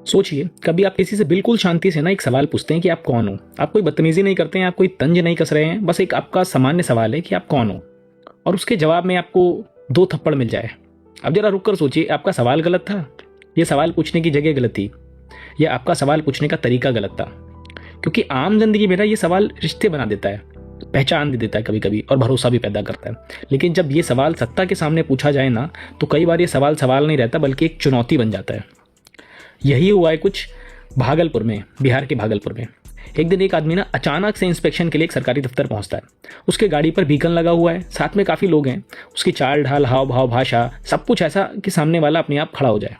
सोचिए, कभी आप किसी से बिल्कुल शांति से ना एक सवाल पूछते हैं कि आप कौन हो। आप कोई बदतमीजी नहीं करते हैं, आप कोई तंज नहीं कस रहे हैं, बस एक आपका सामान्य सवाल है कि आप कौन हो। और उसके जवाब में आपको 2 थप्पड़ मिल जाए। अब जरा रुक कर सोचिए, आपका सवाल गलत था, ये सवाल पूछने की जगह गलत थी, या आपका सवाल पूछने का तरीका गलत था। क्योंकि आम जिंदगी में ना ये सवाल रिश्ते बना देता है, पहचान दे देता है कभी कभी, और भरोसा भी पैदा करता है। लेकिन जब ये सवाल सत्ता के सामने पूछा जाए ना, तो कई बार ये सवाल सवाल नहीं रहता, बल्कि एक चुनौती बन जाता है। यही हुआ है कुछ भागलपुर में, बिहार के भागलपुर में। एक दिन एक आदमी ना अचानक से इंस्पेक्शन के लिए एक सरकारी दफ्तर पहुंचता है। उसके गाड़ी पर बीकन लगा हुआ है, साथ में काफ़ी लोग हैं। उसकी चाल ढाल, हाव भाव, भाषा, सब कुछ ऐसा कि सामने वाला अपने आप खड़ा हो जाए।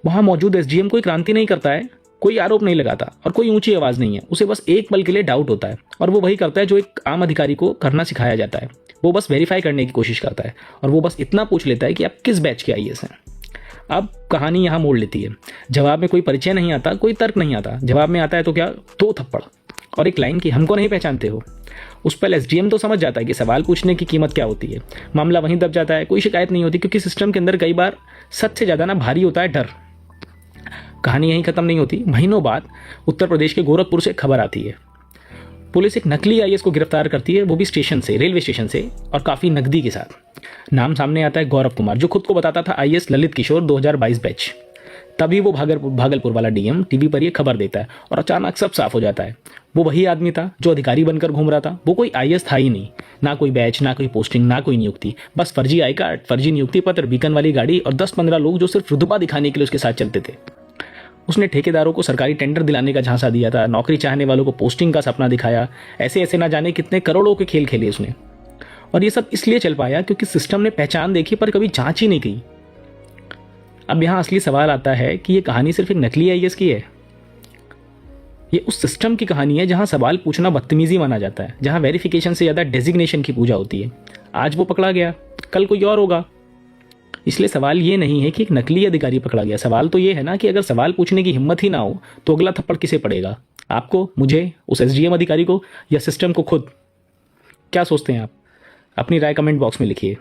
वहां मौजूद एसडीएम कोई क्रांति नहीं करता है, कोई आरोप नहीं लगाता और कोई ऊंची आवाज़ नहीं है। उसे बस एक पल के लिए डाउट होता है, और वो वही करता है जो एक आम अधिकारी को करना सिखाया जाता है। वो बस वेरीफाई करने की कोशिश करता है, और वो बस इतना पूछ लेता है कि आप किस बैच के आईएएस हैं। अब कहानी यहाँ मोड़ लेती है। जवाब में कोई परिचय नहीं आता, कोई तर्क नहीं आता। जवाब में आता है तो क्या, 2 थप्पड़ और एक लाइन कि हमको नहीं पहचानते हो। उस पर एसडीएम तो समझ जाता है कि सवाल पूछने की कीमत क्या होती है। मामला वहीं दब जाता है, कोई शिकायत नहीं होती, क्योंकि सिस्टम के अंदर कई बार सच से ज़्यादा ना भारी होता है डर। कहानी यहीं खत्म नहीं होती। महीनों बाद उत्तर प्रदेश के गोरखपुर से खबर आती है। पुलिस एक नकली आईएएस को गिरफ्तार करती है, वो भी स्टेशन से, रेलवे स्टेशन से, और काफ़ी नकदी के साथ। नाम सामने आता है गौरव कुमार, जो खुद को बताता था आईएएस ललित किशोर 2022 बैच। तभी वो भागलपुर वाला डीएम टीवी पर ये खबर देता है, और अचानक सब साफ हो जाता है। वो वही आदमी था जो अधिकारी बनकर घूम रहा था। वो कोई आईएएस था ही नहीं, ना कोई बैच, ना कोई पोस्टिंग, ना कोई नियुक्ति। बस फर्जी आई कार्ड, फर्जी नियुक्ति पत्र, बीकन वाली गाड़ी और 10-15 लोग जो सिर्फ रुतबा दिखाने के लिए उसके साथ चलते थे। उसने ठेकेदारों को सरकारी टेंडर दिलाने का झांसा दिया था, नौकरी चाहने वालों को पोस्टिंग का सपना दिखाया। ऐसे ऐसे ना जाने कितने करोड़ों के खेल खेले उसने। और ये सब इसलिए चल पाया क्योंकि सिस्टम ने पहचान देखी पर कभी जांच ही नहीं की। अब यहां असली सवाल आता है कि ये कहानी सिर्फ एक नकली आईएएस की है। ये उस सिस्टम की कहानी है जहां सवाल पूछना बदतमीजी माना जाता है, जहां वेरिफिकेशन से ज्यादा डेजिग्नेशन की पूजा होती है। आज वो पकड़ा गया, कल कोई और होगा। इसलिए सवाल ये नहीं है कि एक नकली अधिकारी पकड़ा गया। सवाल तो ये है ना कि अगर सवाल पूछने की हिम्मत ही ना हो तो अगला थप्पड़ किसे पड़ेगा? आपको, मुझे, उस एसडीएम अधिकारी को, या सिस्टम को खुद? क्या सोचते हैं आप? अपनी राय कमेंट बॉक्स में लिखिए।